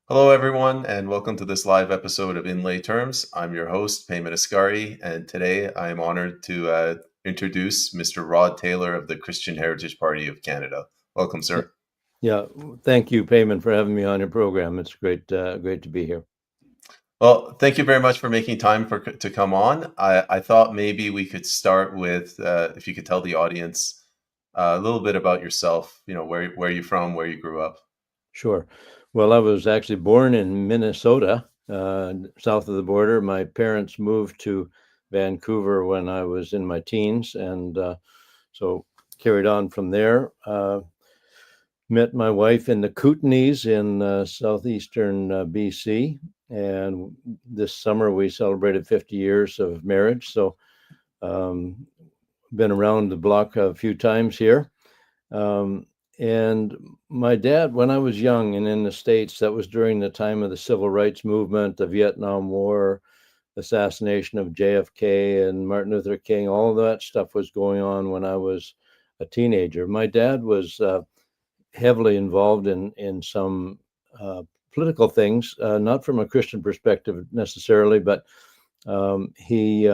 Hello, everyone, and welcome to this live episode of Inlay Terms. I'm your host, Payman Ascari, and today I am honored to introduce Mr. Rod Taylor of the Christian Heritage Party of Canada. Welcome, Yeah, sir. yeah. Thank you, Payman, for having me on your program. It's great to be here. Well, thank you very much for making time to come on. I thought maybe we could start with if you could tell the audience a little bit about yourself. You know, where you're from, where you grew up. Sure. Well, I was actually born in Minnesota, south of the border. My parents moved to Vancouver when I was in my teens, and so carried on from there. Met my wife in the Kootenays in southeastern BC, and this summer we celebrated 50 years of marriage. So, um, been around the block a few times here. Um, and my dad, when I was young and in the States, that was during the time of the civil rights movement, the Vietnam War, assassination of JFK and Martin Luther King, all that stuff was going on when I was a teenager. My dad was heavily involved in some uh, political things, not from a Christian perspective necessarily, but he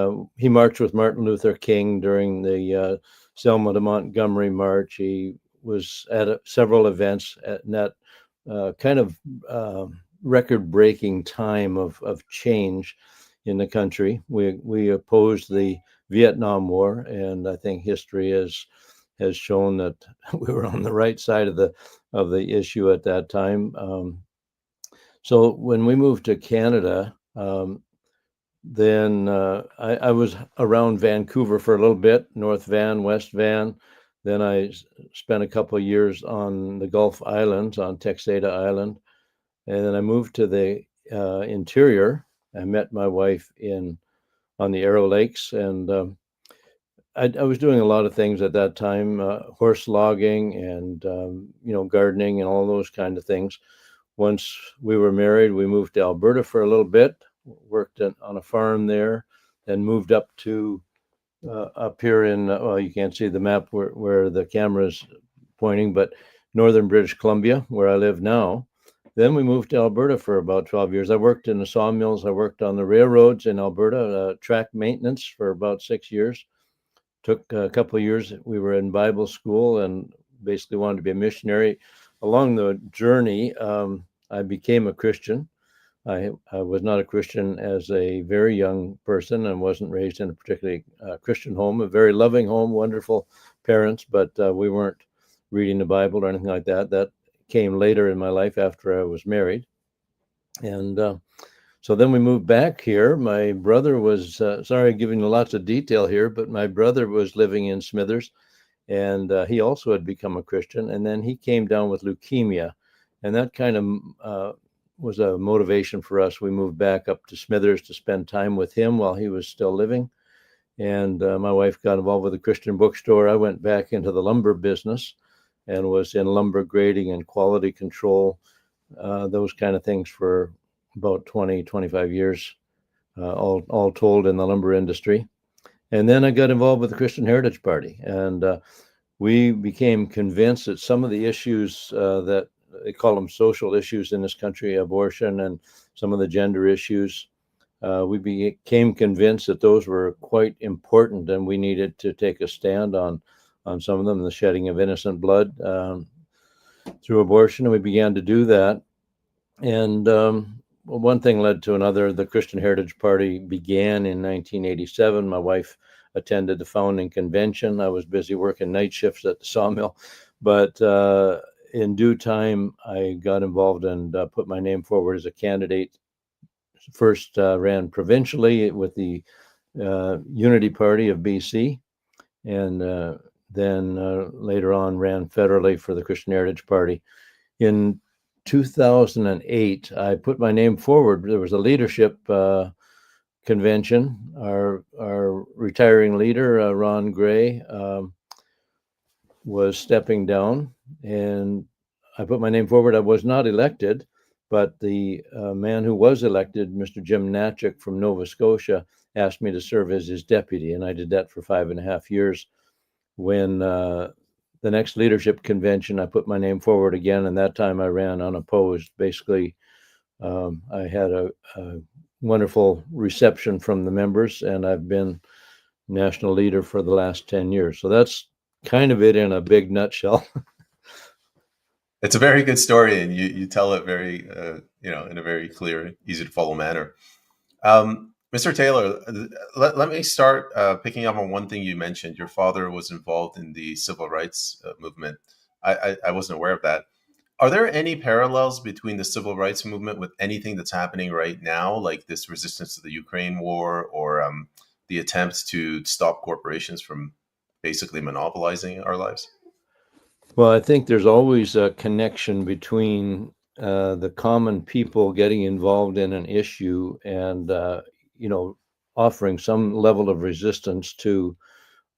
marched with Martin Luther King during the Selma to Montgomery March. He was at several events at that kind of record-breaking time of change in the country. We opposed the Vietnam War, and I think history has shown that we were on the right side of the issue at that time. So when we moved to Canada, then I was around Vancouver for a little bit, North Van, West Van. Then I spent a couple of years on the Gulf Islands, on Texada Island, and then I moved to the interior. I met my wife in on the Arrow Lakes, and I was doing a lot of things at that time, horse logging and gardening and all those kind of things. Once we were married, we moved to Alberta for a little bit, worked on a farm there, then moved up here in, well, you can't see the map where the camera is pointing, but northern British Columbia, where I live now. Then we moved to Alberta for about 12 years. I worked in the sawmills. I worked on the railroads in Alberta, track maintenance for about 6 years. Took a couple of years. We were in Bible school and basically wanted to be a missionary. Along the journey, I became a Christian. I was not a Christian as a very young person and wasn't raised in a particularly Christian home, a very loving home, wonderful parents, but we weren't reading the Bible or anything like that. That came later in my life after I was married. And so then we moved back here. My brother was, sorry, giving lots of detail here, but my brother was living in Smithers, and he also had become a Christian. And then he came down with leukemia, and that kind of was a motivation for us. We moved back up to Smithers to spend time with him while he was still living. And my wife got involved with a Christian bookstore. I went back into the lumber business and was in lumber grading and quality control, those kind of things for about 20, 25 years, all told in the lumber industry. And then I got involved with the Christian Heritage Party, and we became convinced that some of the issues that they call them social issues in this country, abortion and some of the gender issues, we became convinced that those were quite important, and we needed to take a stand on some of them, the shedding of innocent blood through abortion, and we began to do that. And one thing led to another. The Christian Heritage Party began in 1987. My wife attended the founding convention. I was busy working night shifts at the sawmill, but in due time, I got involved and put my name forward as a candidate. First ran provincially with the Unity Party of BC, and then later on ran federally for the Christian Heritage Party. In 2008, I put my name forward. There was a leadership convention. Our retiring leader, Ron Gray, was stepping down, and I put my name forward. I was not elected, but the man who was elected, Mr. Jim Natchik from Nova Scotia, asked me to serve as his deputy, and I did that for 5.5 years. When the next leadership convention, I put my name forward again, and that time I ran unopposed, basically I had a wonderful reception from the members, and I've been national leader for the last 10 years. So that's kind of it in a big nutshell. It's a very good story, and you tell it very in a very clear, easy to follow manner. Mr. Taylor, let me start picking up on one thing you mentioned. Your father was involved in the civil rights movement. I wasn't aware of that. Are there any parallels between the civil rights movement with anything that's happening right now, like this resistance to the Ukraine war, or the attempts to stop corporations from basically monopolizing our lives? Well, I think there's always a connection between the common people getting involved in an issue and, you know, offering some level of resistance to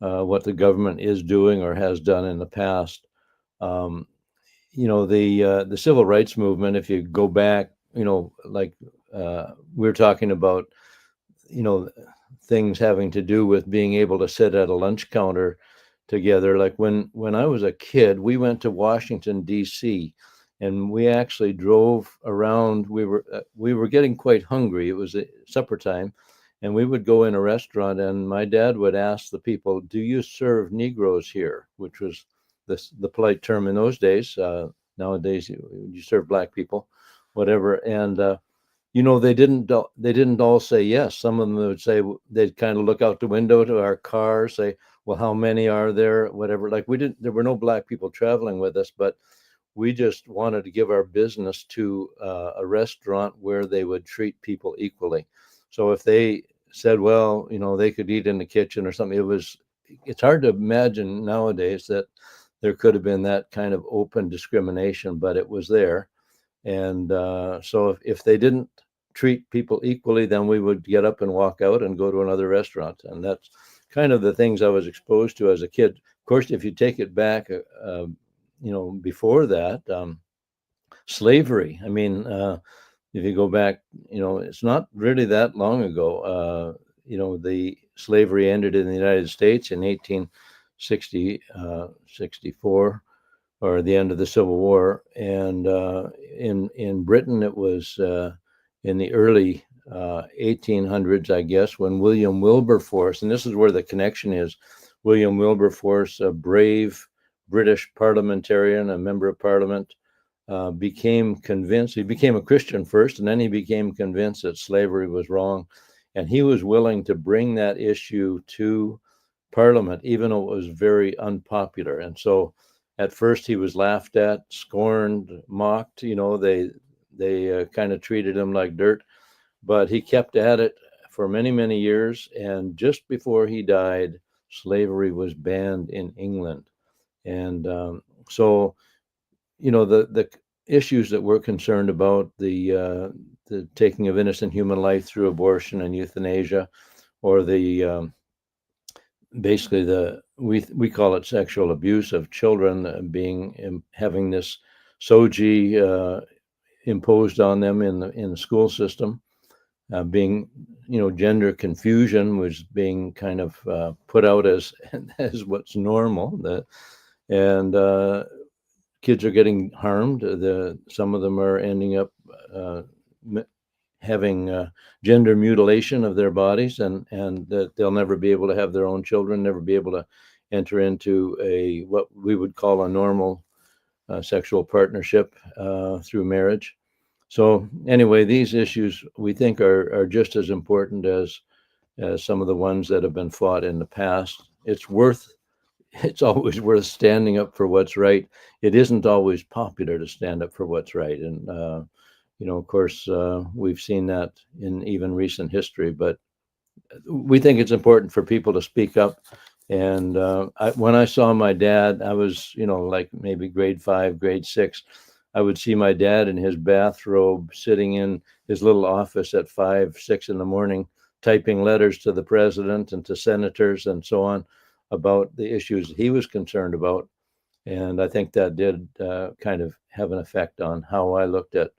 what the government is doing or has done in the past. Um, the civil rights movement, if you go back, like we're talking about, you know, things having to do with being able to sit at a lunch counter together. Like when I was a kid, we went to Washington D.C. and we actually drove around. We were getting quite hungry. It was supper time, and we would go in a restaurant, and my dad would ask the people, "Do you serve Negroes here?" Which was the polite term in those days. Nowadays, you serve black people, whatever. And they didn't all say yes. Some of them would say, they'd kind of look out the window to our car, say, well, how many are there, whatever. Like, there were no black people traveling with us, but we just wanted to give our business to a restaurant where they would treat people equally. So if they said, well, they could eat in the kitchen or something, it's hard to imagine nowadays that there could have been that kind of open discrimination, but it was there. And so if they didn't treat people equally, then we would get up and walk out and go to another restaurant. And that's kind of the things I was exposed to as a kid. Of course, if you take it back, before that, slavery. I mean, if you go back, it's not really that long ago. The slavery ended in the United States in 1860, 64, or the end of the Civil War. And in Britain, it was in the early 1800s, I guess, when William Wilberforce, and this is where the connection is. William Wilberforce, a brave British parliamentarian, a member of Parliament, became convinced. He became a Christian first, and then he became convinced that slavery was wrong, and he was willing to bring that issue to Parliament, even though it was very unpopular. And so at first he was laughed at, scorned, mocked. They kind of treated him like dirt, but he kept at it for many, many years. And just before he died, slavery was banned in England. And so, the issues that we're concerned about, the taking of innocent human life through abortion and euthanasia, or the basically we call it sexual abuse of children, having this SOGI imposed on them in the school system, being gender confusion was being kind of put out as as what's normal. And kids are getting harmed. Some of them are ending up having gender mutilation of their bodies, and that they'll never be able to have their own children, never be able to enter into what we would call a normal sexual partnership through marriage. So anyway, these issues we think are just as important as some of the ones that have been fought in the past. It's always worth standing up for what's right. It isn't always popular to stand up for what's right. And, of course, we've seen that in even recent history, but we think it's important for people to speak up. And when I saw my dad, I was, like maybe grade 5, grade 6. I would see my dad in his bathrobe sitting in his little office at 5, 6 in the morning, typing letters to the president and to senators and so on about the issues he was concerned about. And I think that did kind of have an effect on how I looked at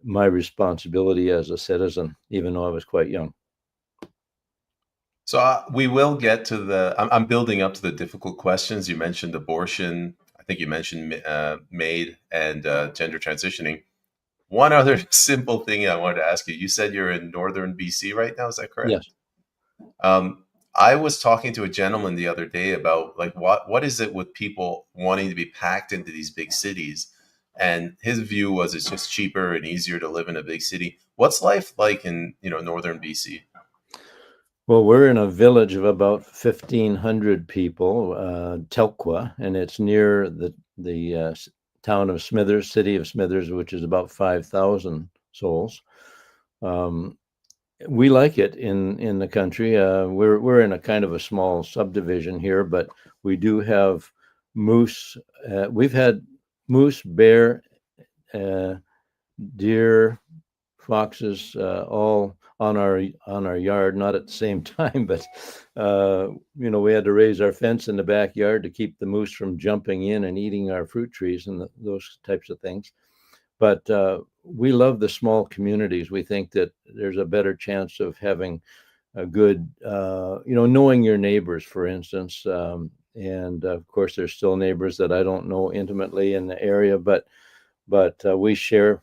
my responsibility as a citizen, even though I was quite young. So we will get to I'm building up to the difficult questions. You mentioned abortion. I think you mentioned MAID and gender transitioning. One other simple thing I wanted to ask you. You said you're in northern BC right now. Is that correct? Yes. I was talking to a gentleman the other day about like what is it with people wanting to be packed into these big cities, and his view was it's just cheaper and easier to live in a big city. What's life like in northern BC? Well, we're in a village of about 1,500 people, Telqua, and it's near the town of Smithers, city of Smithers, which is about 5,000 souls. Um, we like it in the country. We're in a kind of a small subdivision here, but we do have moose. We've had moose, bear, uh, deer, foxes, all on our yard, not at the same time, but we had to raise our fence in the backyard to keep the moose from jumping in and eating our fruit trees and those types of things. But we love the small communities. We think that there's a better chance of having a good, knowing your neighbors, for instance. And of course, there's still neighbors that I don't know intimately in the area, but we share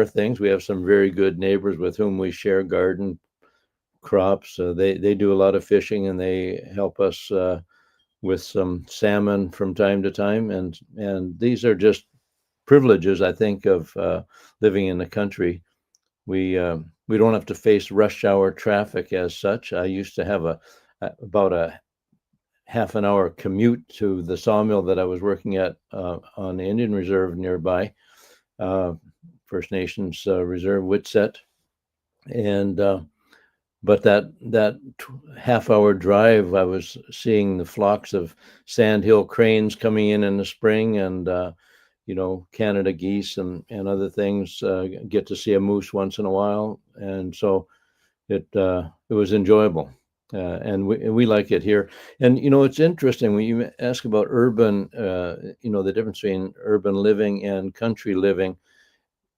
things. We have some very good neighbors with whom we share garden crops. They do a lot of fishing and they help us with some salmon from time to time. And these are just privileges, I think, of living in the country. We don't have to face rush hour traffic as such. I used to have about a half an hour commute to the sawmill that I was working at on the Indian Reserve nearby, uh, First Nations Reserve, Witset, and but that half hour drive, I was seeing the flocks of sandhill cranes coming in the spring, and Canada geese and other things. Get to see a moose once in a while, and so it was enjoyable. And we like it here. And it's interesting when you ask about urban, the difference between urban living and country living.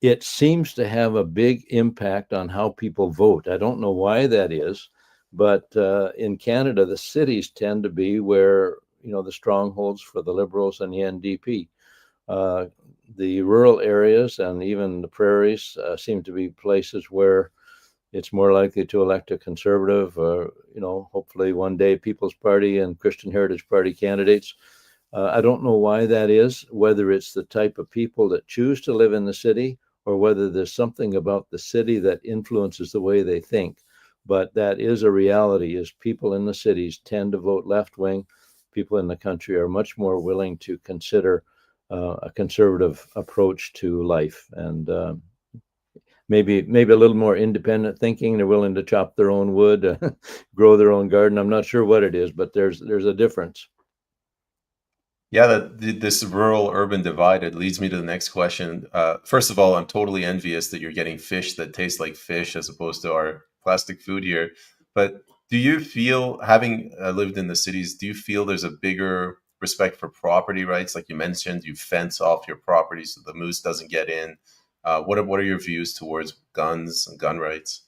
It seems to have a big impact on how people vote. I don't know why that is, but in Canada, the cities tend to be where the strongholds for the Liberals and the NDP. Uh, the rural areas and even the prairies seem to be places where it's more likely to elect a conservative, or hopefully one day People's Party and Christian Heritage Party candidates. I don't know why that is, whether it's the type of people that choose to live in the city or whether there's something about the city that influences the way they think. But that is a reality, is people in the cities tend to vote left wing. People in the country are much more willing to consider a conservative approach to life, and maybe a little more independent thinking. They're willing to chop their own wood, grow their own garden. I'm not sure what it is, but there's a difference. Yeah, this rural urban divide, it leads me to the next question. First of all, I'm totally envious that you're getting fish that taste like fish as opposed to our plastic food here. But do you feel, having lived in the cities, do you feel there's a bigger respect for property rights? Like you mentioned, you fence off your property so the moose doesn't get in. What are your views towards guns and gun rights?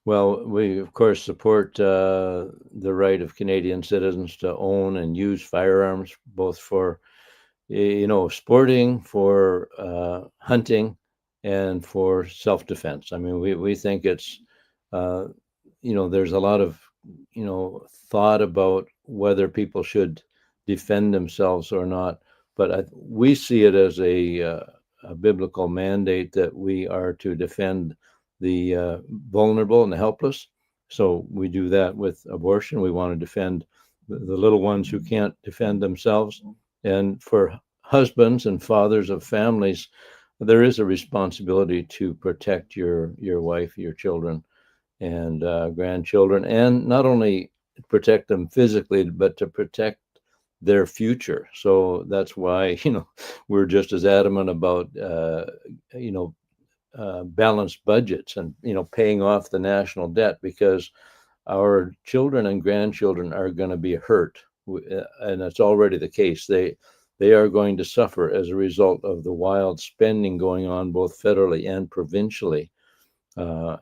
Well, we of course support the right of Canadian citizens to own and use firearms, both for sporting, for hunting, and for self-defense. I mean, we think it's uh, there's a lot of thought about whether people should defend themselves or not, but we see it as a biblical mandate that we are to defend the vulnerable and the helpless. So we do that with abortion. We want to defend the little ones who can't defend themselves. And for husbands and fathers of families, there is a responsibility to protect your wife, your children, and grandchildren, and not only protect them physically, but to protect their future. So that's why we're just as adamant about you know balanced budgets and paying off the national debt, because our children and grandchildren are going to be hurt, and that's already the case. They are going to suffer as a result of the wild spending going on both federally and provincially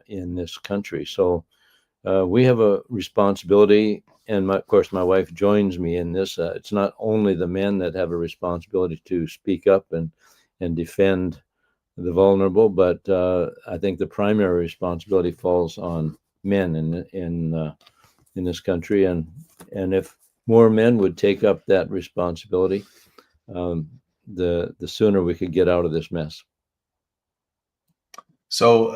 in this country. So we have a responsibility, and of course, my wife joins me in this. It's not only the men that have a responsibility to speak up and defend the vulnerable. But I think the primary responsibility falls on men in this country, and if more men would take up that responsibility, um, the sooner we could get out of this mess. So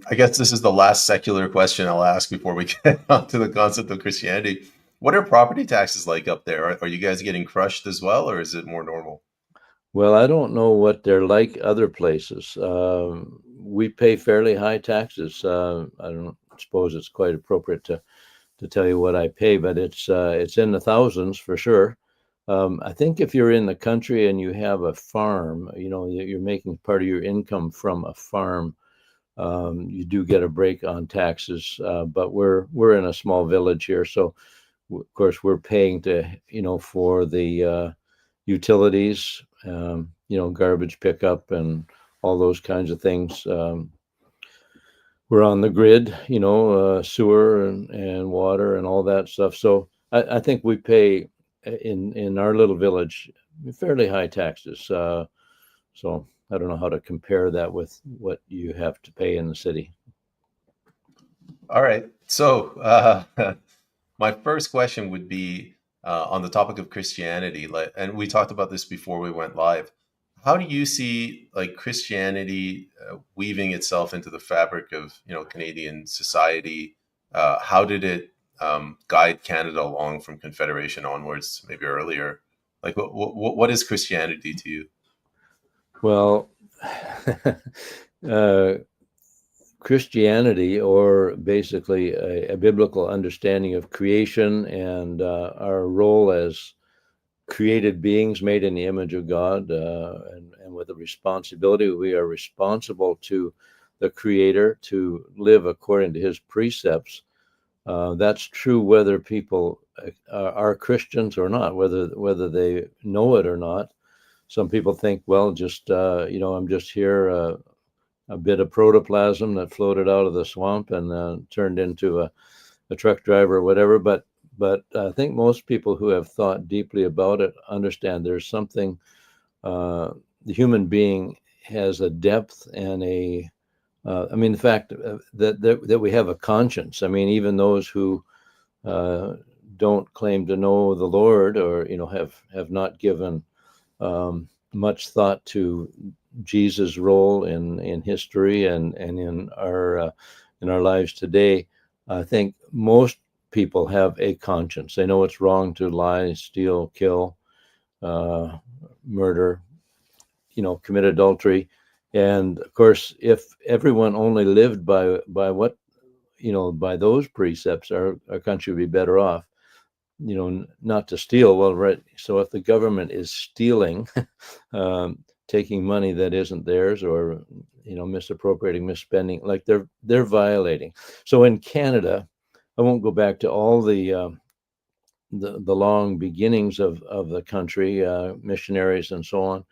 I guess this is the last secular question I'll ask before we get onto the concept of Christianity. What are property taxes like up there? Are you guys getting crushed as well, or is it more normal? Well, I don't know what they're like other places. We pay fairly high taxes. I don't suppose it's quite appropriate to tell you what I pay, but it's in the thousands for sure. I think if you're in the country and you have a farm, you're making part of your income from a farm, you do get a break on taxes. But we're in a small village here, so of course we're paying for the utilities, garbage pickup and all those kinds of things. We're on the grid, sewer and water and all that stuff. So I think we pay in our little village fairly high taxes. So I don't know how to compare that with what you have to pay in the city. All right. So my first question would be on the topic of Christianity, and we talked about this before we went live. How do you see like Christianity weaving itself into the fabric of Canadian society? How did it guide Canada along from Confederation onwards, maybe earlier? Like, what is Christianity to you? Well, uh, Christianity, or basically a biblical understanding of creation and our role as created beings made in the image of God, and with a responsibility, we are responsible to the Creator to live according to His precepts. That's true whether people are Christians or not, whether they know it or not. Some people think, well, just I'm just here. A bit of protoplasm that floated out of the swamp and turned into a truck driver or whatever. But I think most people who have thought deeply about it understand there's something. The human being has a depth and the fact that we have a conscience. I mean, even those who uh, don't claim to know the Lord, or have not given much thought to Jesus' role in history and in our lives today. I think most people have a conscience. They know it's wrong to lie, steal, kill, uh, murder, commit adultery. And of course, if everyone only lived by what by those precepts, our country would be better off. Not to steal. Well, right. So if the government is stealing, taking money that isn't theirs, or misappropriating, misspending, like they're violating. So in Canada, I won't go back to all the long beginnings of the country, missionaries and so on.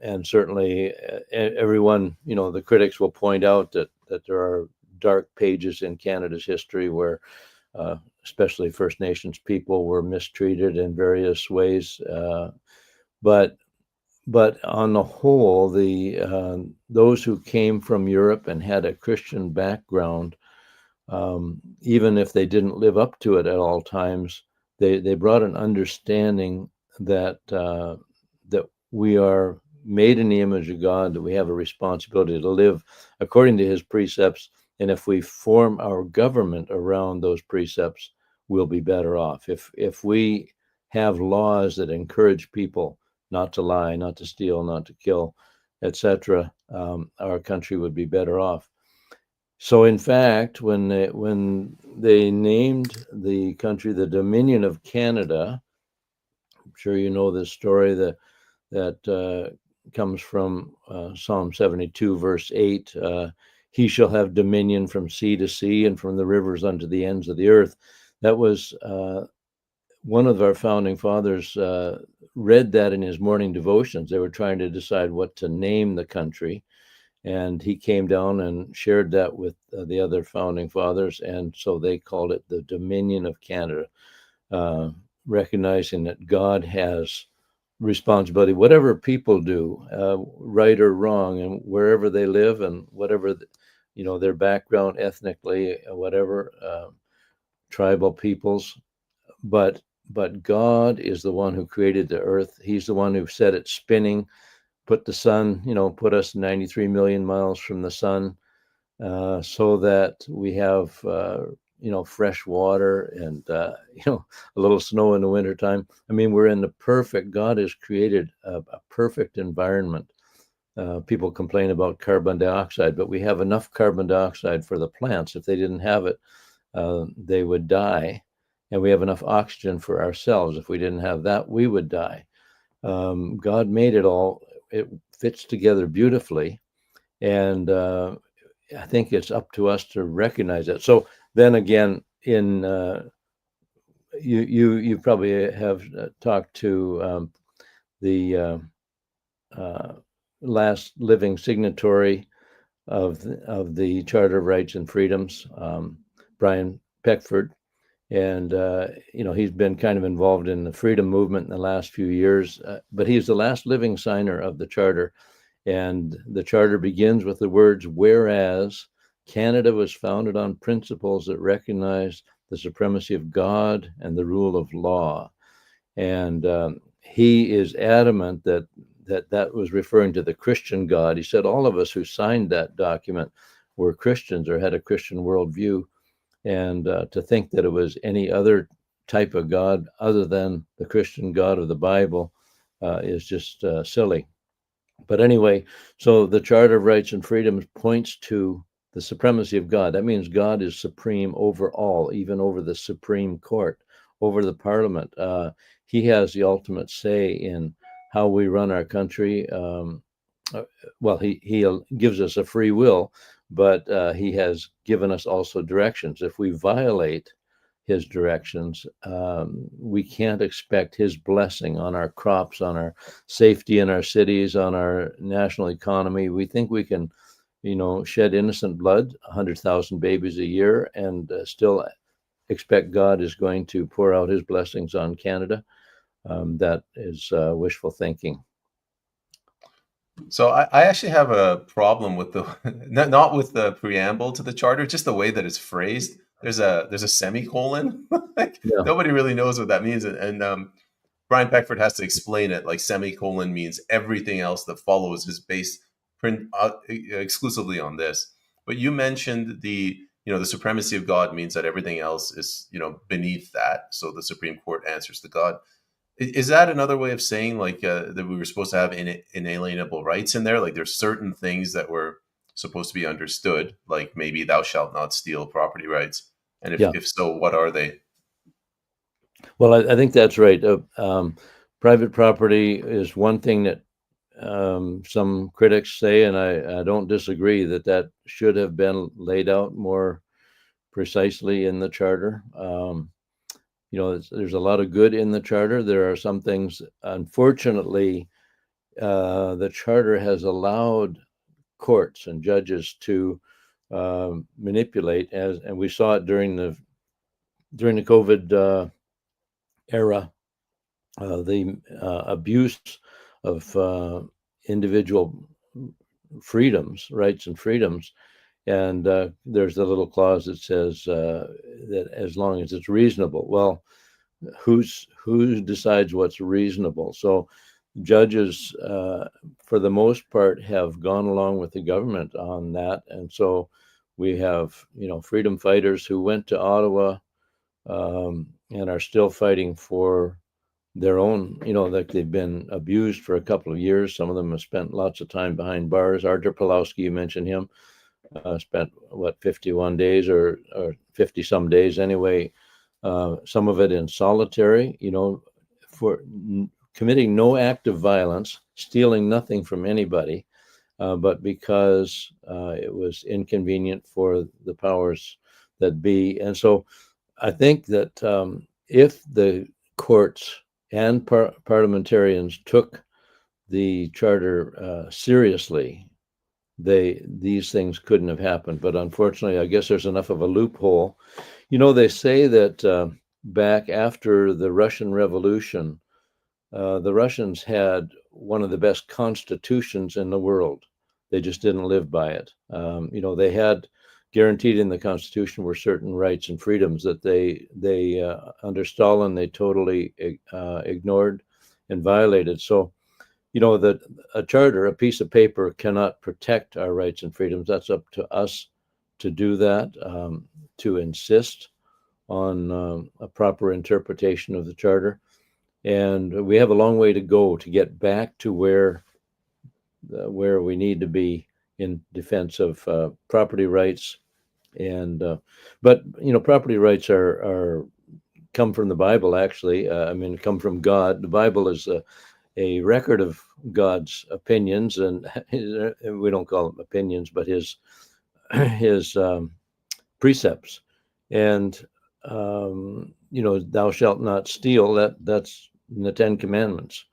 And certainly everyone, the critics will point out that there are dark pages in Canada's history where especially First Nations people were mistreated in various ways. But on the whole, those who came from Europe and had a Christian background, even if they didn't live up to it at all times, they brought an understanding that that we are made in the image of God, that we have a responsibility to live according to His precepts, and if we form our government around those precepts, we'll be better off. If we have laws that encourage people not to lie, not to steal, not to kill, etc., our country would be better off. So, in fact, when they named the country the Dominion of Canada, I'm sure you know this story that comes from Psalm 72, verse 8. He shall have dominion from sea to sea and from the rivers unto the ends of the earth. That was one of our founding fathers read that in his morning devotions. They were trying to decide what to name the country. And he came down and shared that with the other founding fathers. And so they called it the Dominion of Canada, recognizing that God has responsibility, whatever people do, right or wrong, and wherever they live, and whatever their background ethnically, whatever, tribal peoples. But but God is the one who created the earth. He's the one who set it spinning, put the sun, put us 93 million miles from the sun, so that we have fresh water and a little snow in the wintertime. I mean, we're in the perfect. God has created a perfect environment. People complain about carbon dioxide, but we have enough carbon dioxide for the plants. If they didn't have it, they would die. And we have enough oxygen for ourselves. If we didn't have that, we would die. God made it all. It fits together beautifully. And I think it's up to us to recognize that. So then again, you probably have talked to the last living signatory of the Charter of Rights and Freedoms, Brian Peckford, and he's been kind of involved in the freedom movement in the last few years. But he's the last living signer of the Charter. And the Charter begins with the words, "Whereas Canada was founded on principles that recognize the supremacy of God and the rule of law." And he is adamant that was referring to the Christian God. He said all of us who signed that document were Christians or had a Christian worldview. And to think that it was any other type of God other than the Christian God of the Bible is just silly. But anyway, so the Charter of Rights and Freedoms points to the supremacy of God. That means God is supreme over all, even over the Supreme Court, over the Parliament. He has the ultimate say in how we run our country. Well, he gives us a free will, but he has given us also directions. If we violate his directions, we can't expect his blessing on our crops, on our safety in our cities, on our national economy. We think we can, shed innocent blood, 100,000 babies a year, and still expect God is going to pour out his blessings on Canada. That is wishful thinking. So I actually have a problem with the not with the preamble to the charter, just the way that it's phrased. There's a semicolon. Like Yeah. nobody really knows what that means, and Brian Peckford has to explain it. Like semicolon means everything else that follows is based exclusively on this. But you mentioned the supremacy of God means that everything else is beneath that. So the Supreme Court answers to God. Is that another way of saying like that we were supposed to have inalienable rights in there? Like there's certain things that were supposed to be understood, like maybe thou shalt not steal property rights. And if, Yeah. if so, what are they? Well, I think that's right. Private property is one thing that some critics say, and I don't disagree that should have been laid out more precisely in the charter. There's a lot of good in the charter. There are some things, unfortunately, the charter has allowed courts and judges to manipulate, and we saw it during the COVID era, the abuse of individual freedoms, rights and freedoms. And there's a little clause that says that as long as it's reasonable. Well, who decides what's reasonable? So judges, for the most part, have gone along with the government on that. And so we have, freedom fighters who went to Ottawa and are still fighting for their own, like they've been abused for a couple of years. Some of them have spent lots of time behind bars. Arthur Pawlowski, you mentioned him, spent 51 days or 50 some days anyway, some of it in solitary, for committing no act of violence, stealing nothing from anybody, but because it was inconvenient for the powers that be. And so I think that if the courts and parliamentarians took the charter seriously, these things couldn't have happened. But unfortunately, I guess there's enough of a loophole. They say that back after the Russian Revolution, the Russians had one of the best constitutions in the world. They just didn't live by it. They had guaranteed in the Constitution were certain rights and freedoms that they under Stalin they totally ignored and violated. So that a charter, a piece of paper, cannot protect our rights and freedoms. That's up to us to do that, to insist on a proper interpretation of the charter. And we have a long way to go to get back to where we need to be in defense of property rights. And but property rights are come from the Bible. Actually, come from God. The Bible is a record of God's opinions, and we don't call them opinions, but his precepts. And thou shalt not steal. That's in the Ten Commandments.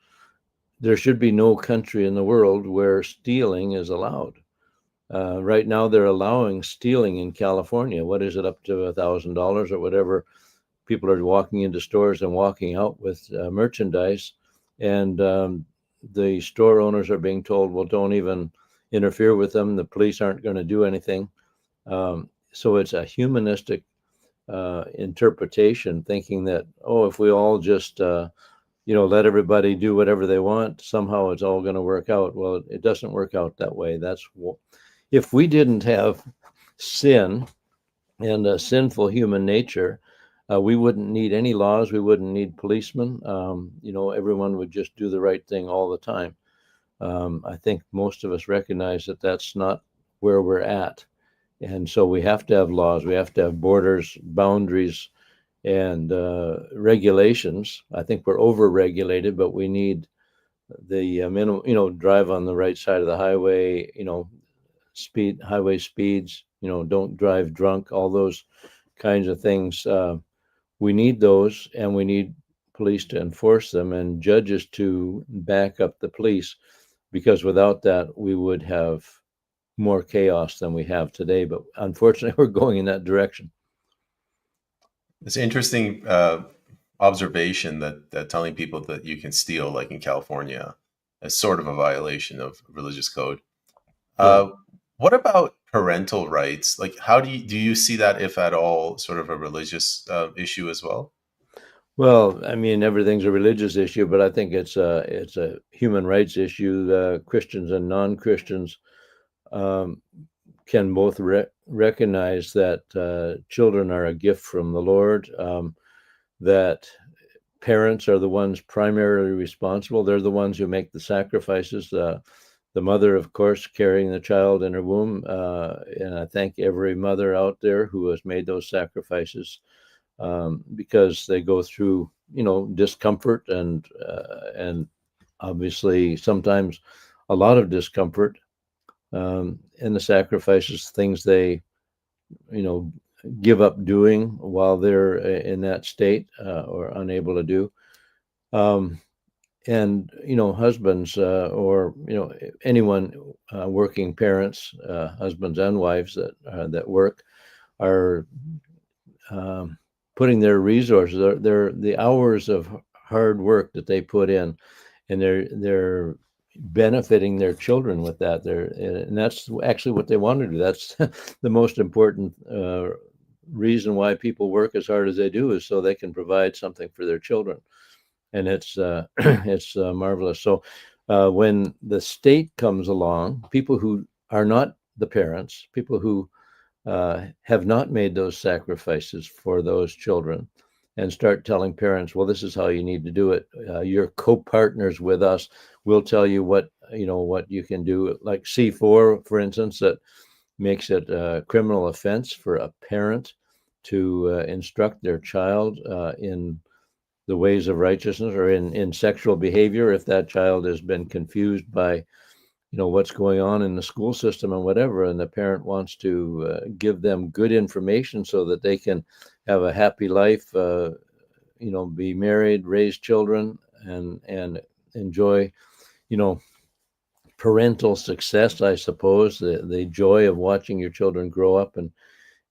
There should be no country in the world where stealing is allowed. Right now, they're allowing stealing in California. What is it, up to $1,000 or whatever? People are walking into stores and walking out with merchandise, and the store owners are being told, well, don't even interfere with them. The police aren't going to do anything. So it's a humanistic interpretation, thinking that, if we all just let everybody do whatever they want, somehow it's all going to work out. Well, it doesn't work out that way. If we didn't have sin and a sinful human nature, we wouldn't need any laws. We wouldn't need policemen. Everyone would just do the right thing all the time. I think most of us recognize that that's not where we're at. And so we have to have laws. We have to have borders, boundaries, and regulations. I think we're over-regulated, but we need the minimum, drive on the right side of the highway, highway speeds, don't drive drunk, all those kinds of things. We need those, and we need police to enforce them and judges to back up the police, because without that, we would have more chaos than we have today. But unfortunately, we're going in that direction. It's interesting observation that telling people that you can steal, like in California, is sort of a violation of religious code. Yeah. What about parental rights? Like, how do you see that, if at all, sort of a religious issue as well? Well, everything's a religious issue, but I think it's a human rights issue. Christians and non-Christians can both recognize that children are a gift from the Lord, that parents are the ones primarily responsible. They're the ones who make the sacrifices. The mother, of course, carrying the child in her womb. And I thank every mother out there who has made those sacrifices, because they go through, discomfort and obviously sometimes a lot of discomfort. And the sacrifices, things they, give up doing while they're in that state, or unable to do. And husbands, or anyone, working parents, husbands and wives that work, are putting their resources, the hours of hard work that they put in, and they're benefiting their children with that. And that's actually what they want to do. That's the most important reason why people work as hard as they do, is so they can provide something for their children. And it's it's marvelous. So when the state comes along, people who are not the parents, people who have not made those sacrifices for those children, and start telling parents, well, this is how you need to do it. You're co-partners with us. We'll tell you what you can do. Like C4, for instance, that makes it a criminal offense for a parent to instruct their child in the ways of righteousness, or in sexual behavior, if that child has been confused by what's going on in the school system and whatever, and the parent wants to give them good information so that they can have a happy life, be married, raise children, and enjoy parental success, I suppose, the joy of watching your children grow up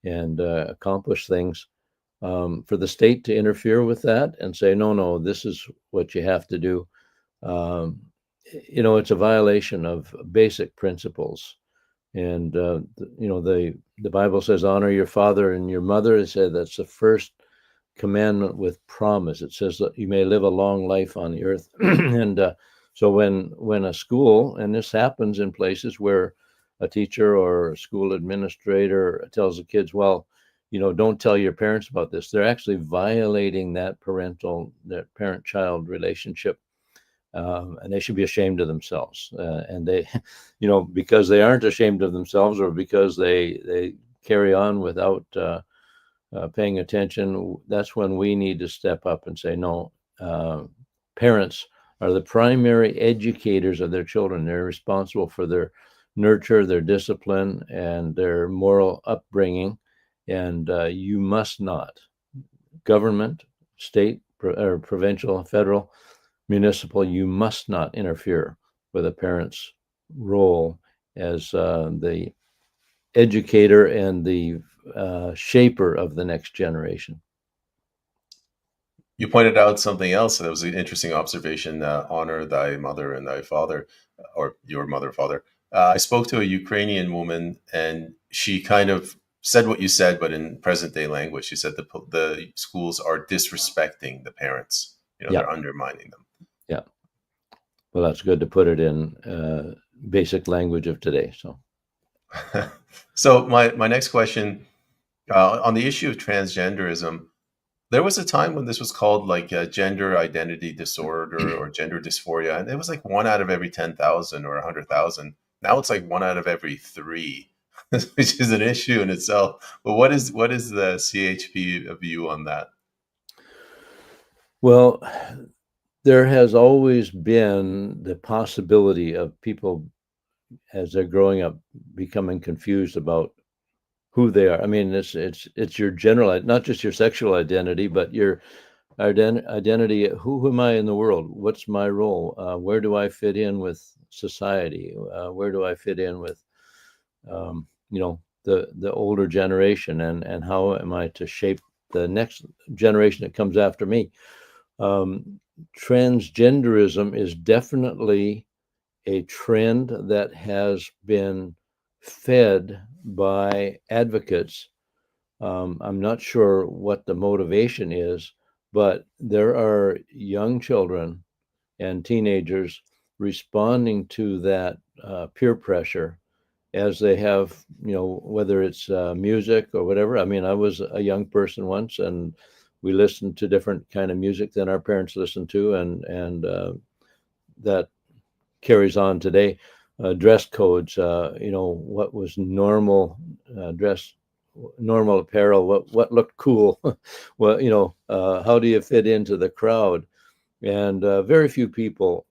and accomplish things. For the state to interfere with that and say, no, this is what you have to do, um, it's a violation of basic principles. And the Bible says, honor your father and your mother. It said that's the first commandment with promise. It says that you may live a long life on the earth. And so when a school, and this happens in places where a teacher or a school administrator tells the kids, well, don't tell your parents about this, they're actually violating that parent-child relationship. And they should be ashamed of themselves. And they, because they aren't ashamed of themselves, or because they carry on without paying attention, that's when we need to step up and say, no, parents are the primary educators of their children. They're responsible for their nurture, their discipline, and their moral upbringing. And you must not, government, state, or provincial, federal, municipal, you must not interfere with a parent's role as the educator and the shaper of the next generation. You pointed out something else that was an interesting observation. Honor thy mother and thy father, or your mother, father. I spoke to a Ukrainian woman, and she kind of said what you said, but in present day language. She said the schools are disrespecting the parents. Yeah, they're undermining them. yeah. Well, that's good to put it in basic language of today. So my next question, on the issue of transgenderism, there was a time when this was called like a gender identity disorder or gender dysphoria, and it was like 1 out of every 10,000 or 100,000. Now it's like 1 out of every 3, which is an issue in itself. But what is the CHP view on that? Well, there has always been the possibility of people, as they're growing up, becoming confused about who they are. I mean, it's your general, not just your sexual identity, but your identity. Who am I in the world? What's my role? Where do I fit in with society? Where do I fit in with, the older generation, and how am I to shape the next generation that comes after me? Transgenderism is definitely a trend that has been fed by advocates. I'm not sure what the motivation is, but there are young children and teenagers responding to that peer pressure, as they have, whether it's music or whatever. I mean, I was a young person once, and we listened to different kind of music than our parents listened to, and that carries on today. Dress codes, what was normal dress, normal apparel, what looked cool, well, how do you fit into the crowd? And very few people.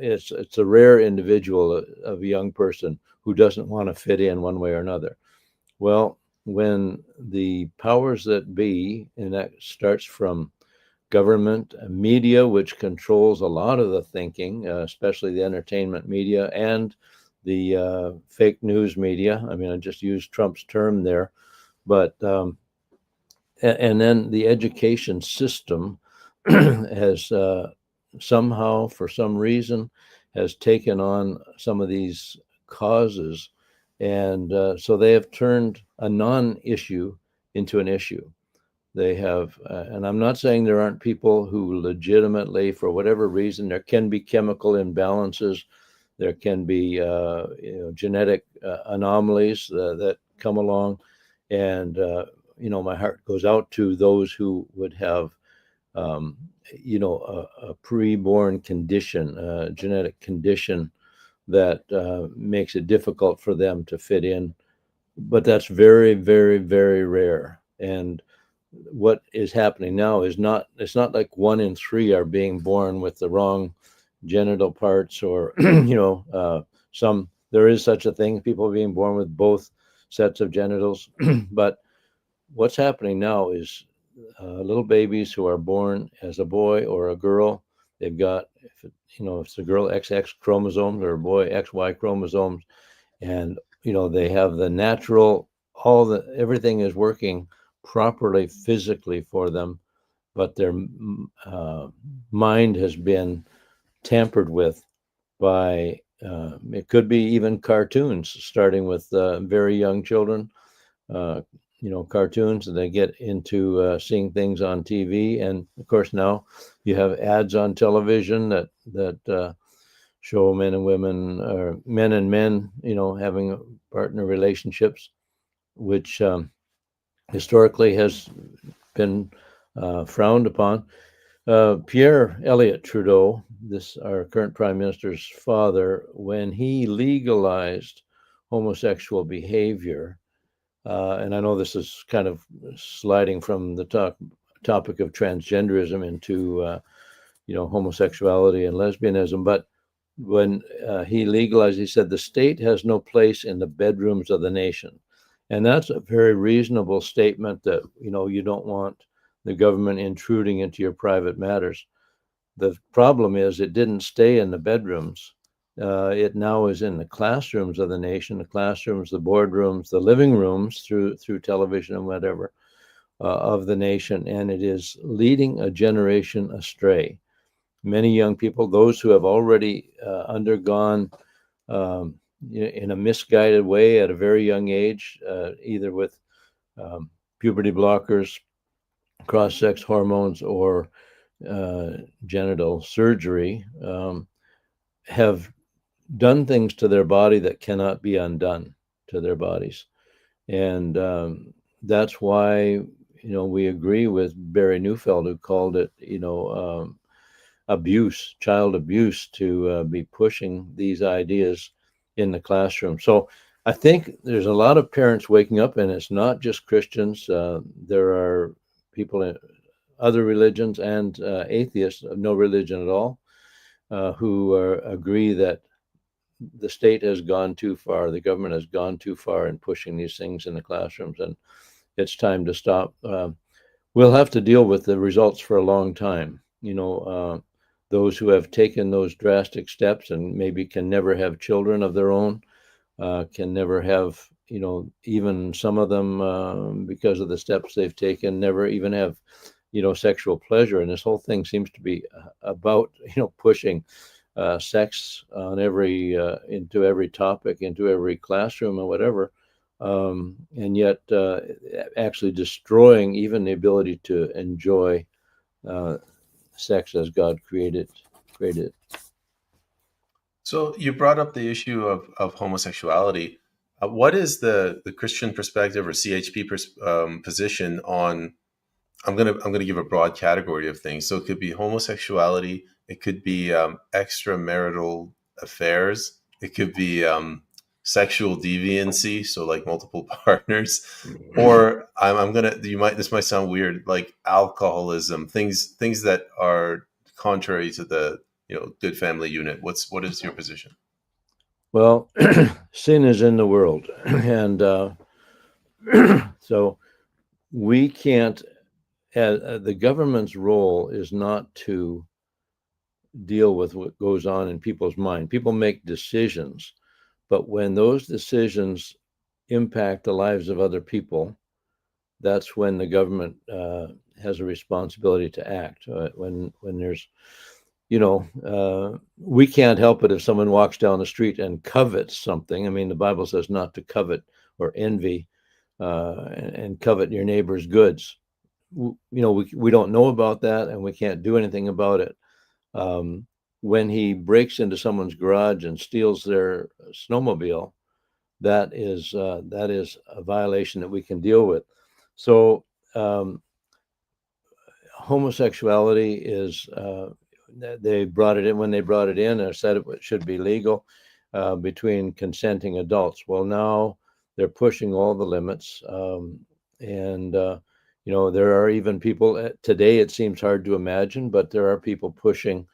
It's a rare individual of a young person who doesn't want to fit in one way or another. Well, when the powers that be, and that starts from government, media, which controls a lot of the thinking, especially the entertainment media and the fake news media. I mean, I just used Trump's term there, but and then the education system has somehow, for some reason, has taken on some of these causes, and so they have turned a non-issue into an issue. They have, and I'm not saying there aren't people who legitimately, for whatever reason, there can be chemical imbalances, there can be genetic anomalies that come along, and my heart goes out to those who would have, um, a pre-born condition, a genetic condition that makes it difficult for them to fit in. But that's very, very, very rare. And what is happening now is it's not like 1 in 3 are being born with the wrong genital parts, or there is such a thing, people being born with both sets of genitals. But what's happening now is little babies who are born as a boy or a girl, they've got, if it's a girl, XX chromosomes, or a boy, XY chromosomes, and they have the natural, everything is working properly physically for them, but their mind has been tampered with by, it could be even cartoons, starting with very young children, uh, cartoons, and they get into seeing things on TV. And of course, now you have ads on television that show men and women, or men and men, having partner relationships, which historically has been frowned upon. Pierre Elliott Trudeau, this our current prime minister's father, when he legalized homosexual behavior, and I know this is kind of sliding from the topic of transgenderism into homosexuality and lesbianism, but when he legalized, he said the state has no place in the bedrooms of the nation. And that's a very reasonable statement, that you don't want the government intruding into your private matters. The problem is it didn't stay in the bedrooms. It now is in the classrooms of the nation, the classrooms, the boardrooms, the living rooms, through television and whatever, of the nation, and it is leading a generation astray. Many young people, those who have already undergone, in a misguided way at a very young age, either with um, puberty blockers, cross-sex hormones, or genital surgery, have done things to their body that cannot be undone to their bodies. And that's why, we agree with Barry Neufeld, who called it, abuse, child abuse, to be pushing these ideas in the classroom. So I think there's a lot of parents waking up, and it's not just Christians. There are people in other religions and atheists of no religion at all, who agree that the state has gone too far, the government has gone too far in pushing these things in the classrooms, and it's time to stop. We'll have to deal with the results for a long time. Those who have taken those drastic steps and maybe can never have children of their own, can never have, even some of them, because of the steps they've taken, never even have, sexual pleasure. And this whole thing seems to be about, pushing sex on into every topic, into every classroom, or whatever. And yet actually destroying even the ability to enjoy sex as God created it. So you brought up the issue of homosexuality. What is the Christian perspective or CHP position on? I'm gonna give a broad category of things. So it could be homosexuality. It could be extramarital affairs. It could be sexual deviancy. So like multiple partners, or I'm gonna. This might sound weird, like alcoholism. Things that are contrary to the good family unit. What is your position? Well, sin is in the world, and so we can't. The government's role is not to deal with what goes on in people's mind. People make decisions, but when those decisions impact the lives of other people, that's when the government has a responsibility to act. When there's, we can't help it if someone walks down the street and covets something. I mean, the Bible says not to covet or envy, and covet your neighbor's goods. We don't know about that, and we can't do anything about it. When he breaks into someone's garage and steals their snowmobile, that is a violation that we can deal with. So homosexuality is, they brought it in when they brought it in and said it should be legal between consenting adults. Well, now they're pushing all the limits, and there are even people today. It seems hard to imagine, but there are people pushing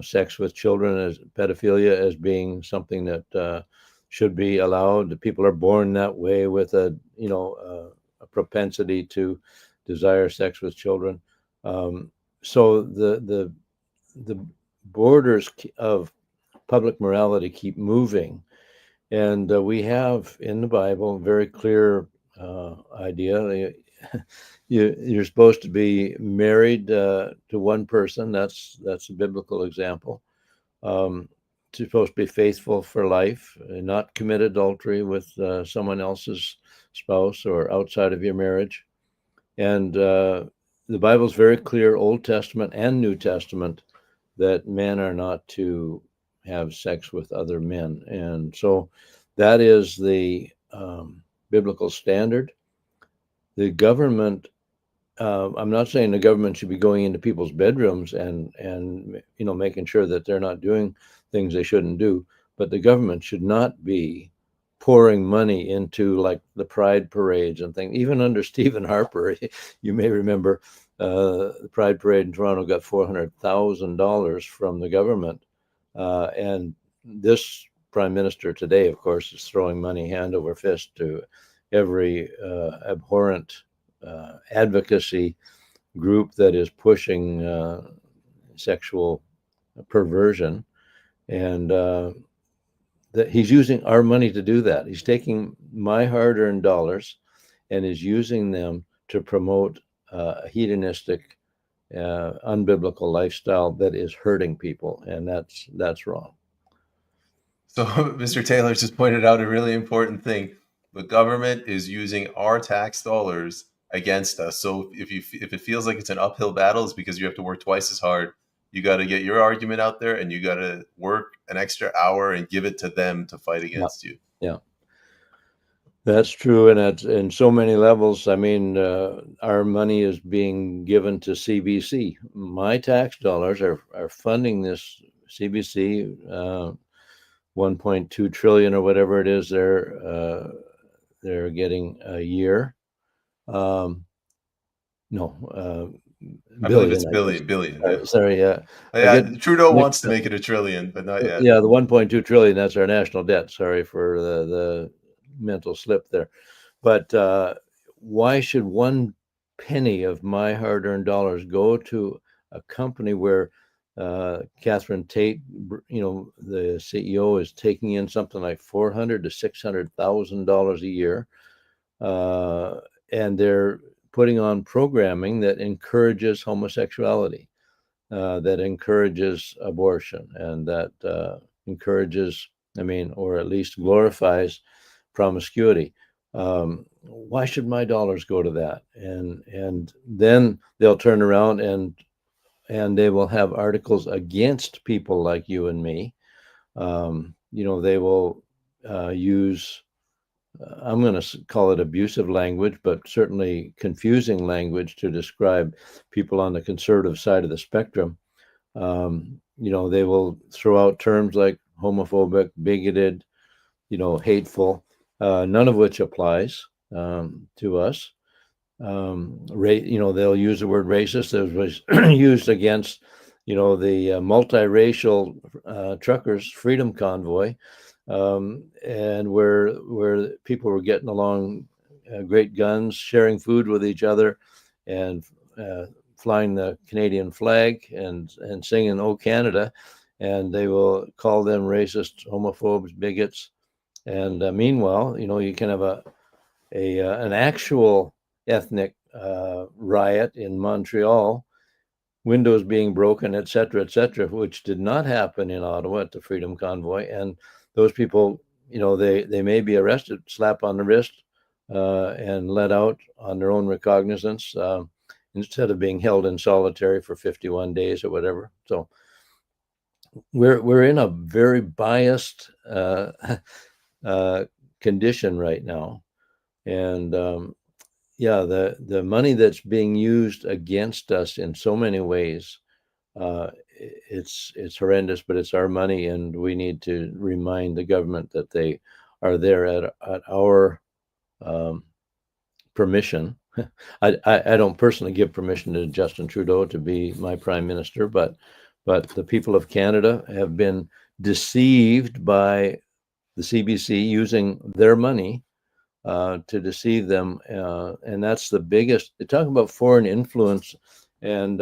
sex with children, as pedophilia, as being something that should be allowed. People are born that way with a propensity to desire sex with children. So the borders of public morality keep moving, and we have in the Bible a very clear idea. you're supposed to be married to one person. That's a biblical example. Um, you're supposed to be faithful for life, and not commit adultery with someone else's spouse or outside of your marriage. And the Bible's very clear, Old Testament and New Testament, that men are not to have sex with other men. And so that is the biblical standard. The government, I'm not saying the government should be going into people's bedrooms and making sure that they're not doing things they shouldn't do, but the government should not be pouring money into like the pride parades and things. Even under Stephen Harper, you may remember the pride parade in Toronto got $400,000 from the government, and this prime minister today, of course, is throwing money hand over fist to every abhorrent advocacy group that is pushing sexual perversion, and that he's using our money to do that. He's taking my hard-earned dollars and is using them to promote a hedonistic, unbiblical lifestyle that is hurting people, and that's wrong. So Mr. Taylor just pointed out a really important thing. The government is using our tax dollars against us. So if it feels like it's an uphill battle, it's because you have to work twice as hard. You got to get your argument out there, and you got to work an extra hour and give it to them to fight Yeah, against you. yeah, that's true, and it's in so many levels. I mean, our money is being given to CBC. My tax dollars are funding this CBC. 1.2 trillion or whatever it is they're getting a year. No, I believe billion, it's I guess. billion. Yeah. Sorry, I Yeah. get Trudeau wants mixed to up. make it a trillion, but not yet. Yeah, the 1.2 trillion, that's our national debt. Sorry for the mental slip there. But why should one penny of my hard-earned dollars go to a company where Catherine Tate, the CEO, is taking in something like $400,000 to $600,000 a year, and they're putting on programming that encourages homosexuality, that encourages abortion, and that encourages, or at least glorifies promiscuity. Why should my dollars go to that? And then they'll turn around and they will have articles against people like you and me. They will use, I'm going to call it abusive language, but certainly confusing language to describe people on the conservative side of the spectrum. They will throw out terms like homophobic, bigoted, hateful, none of which applies to us. They'll use the word racist that was used against, the multiracial truckers' freedom convoy, and where people were getting along, great guns, sharing food with each other, and flying the Canadian flag and singing "Oh Canada," and they will call them racist, homophobes, bigots. And meanwhile, you can have an actual ethnic riot in Montreal, windows being broken, et cetera, which did not happen in Ottawa at the Freedom Convoy. And those people, they may be arrested, slap on the wrist, and let out on their own recognizance, instead of being held in solitary for 51 days or whatever. So we're in a very biased condition right now. And the money that's being used against us in so many ways, it's horrendous, but it's our money, and we need to remind the government that they are there at our permission. I don't personally give permission to Justin Trudeau to be my prime minister, but the people of Canada have been deceived by the CBC using their money to deceive them, and that's the biggest. They talk about foreign influence and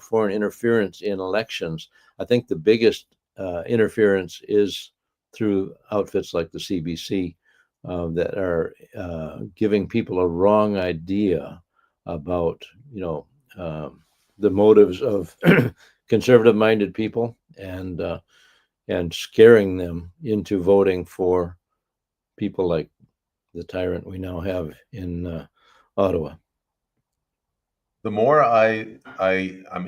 foreign interference in elections. I think the biggest interference is through outfits like the CBC, that are giving people a wrong idea about, you know, the motives of conservative-minded people, and scaring them into voting for people like the tyrant we now have in Ottawa. The more I'm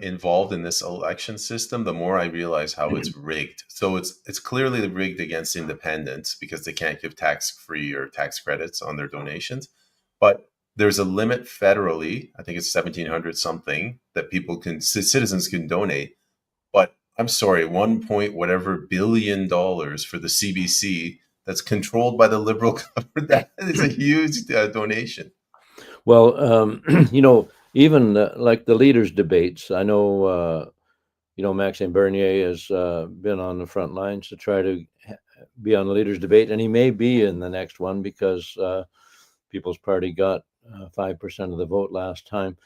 involved in this election system, the more I realize how it's rigged. So it's clearly rigged against independents because they can't give tax free or tax credits on their donations. But there's a limit federally. I think it's 1,700 something that citizens can donate. But I'm sorry, 1 point whatever billion dollars for the CBC that's controlled by the Liberal government. That is a huge donation. Well, even like the leaders' debates, I know, Maxime Bernier has been on the front lines to try to be on the leaders' debate, and he may be in the next one because People's Party got 5% of the vote last time.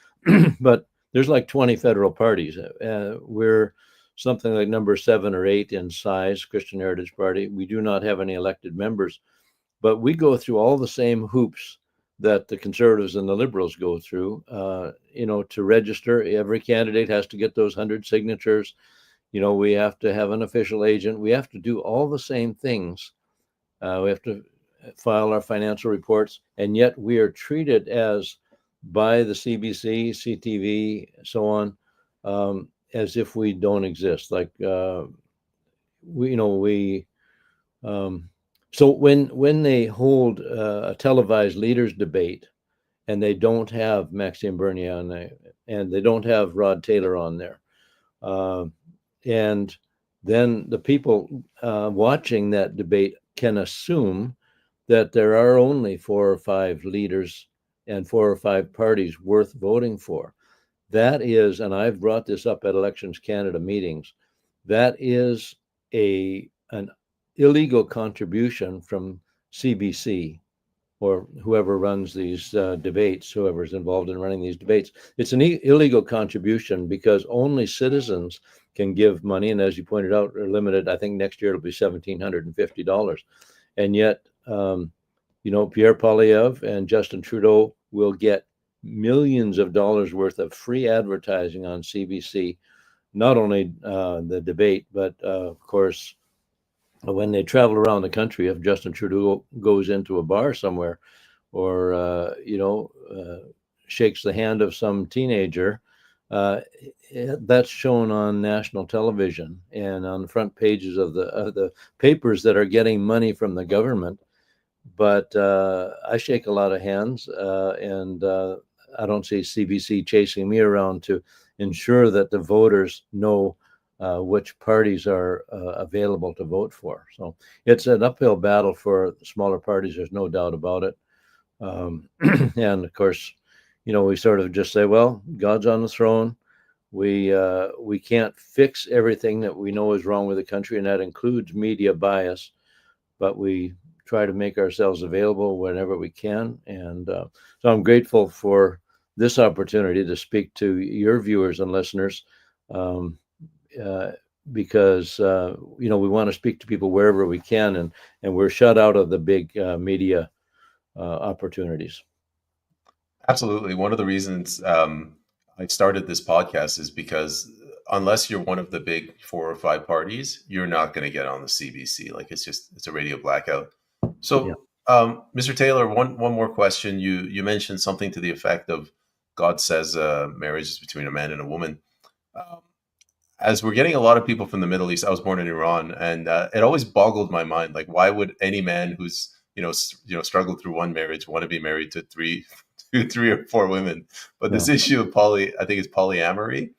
But there's like 20 federal parties. We're something like number 7 or 8 in size, Christian Heritage Party. We do not have any elected members, but we go through all the same hoops that the Conservatives and the Liberals go through. To register, every candidate has to get those 100 signatures. We have to have an official agent. We have to do all the same things. We have to file our financial reports, and yet we are treated as, by the CBC, CTV, so on, as if we don't exist. Like we. So when they hold a televised leaders debate, and they don't have Maxime Bernier on there, and they don't have Rod Taylor on there, and then the people watching that debate can assume that there are only 4 or 5 leaders and 4 or 5 parties worth voting for. That is, and I've brought this up at Elections Canada meetings, that is an illegal contribution from CBC or whoever runs these debates, whoever's involved in running these debates. It's an illegal contribution because only citizens can give money, and as you pointed out, are limited. I think next year it'll be $1,750, and yet, Pierre Poilievre and Justin Trudeau will get millions of dollars worth of free advertising on CBC. Not only the debate, but of course, when they travel around the country, if Justin Trudeau goes into a bar somewhere, or shakes the hand of some teenager, that's shown on national television and on the front pages of the papers that are getting money from the government. But I shake a lot of hands, and I don't see CBC chasing me around to ensure that the voters know which parties are available to vote for. So it's an uphill battle for smaller parties. There's no doubt about it. And of course, we sort of just say, well, God's on the throne. We can't fix everything that we know is wrong with the country, and that includes media bias, but we try to make ourselves available whenever we can. And so I'm grateful for this opportunity to speak to your viewers and listeners, because we want to speak to people wherever we can, and we're shut out of the big media opportunities. Absolutely. One of the reasons I started this podcast is because unless you're one of the big 4 or 5 parties, you're not going to get on the CBC. Like it's a radio blackout. So, Mr. Taylor, one more question. You mentioned something to the effect of God says marriage is between a man and a woman. As we're getting a lot of people from the Middle East, I was born in Iran, and it always boggled my mind. Like, why would any man who's struggled through one marriage want to be married to three or 4 women? But this issue of I think it's polyamory.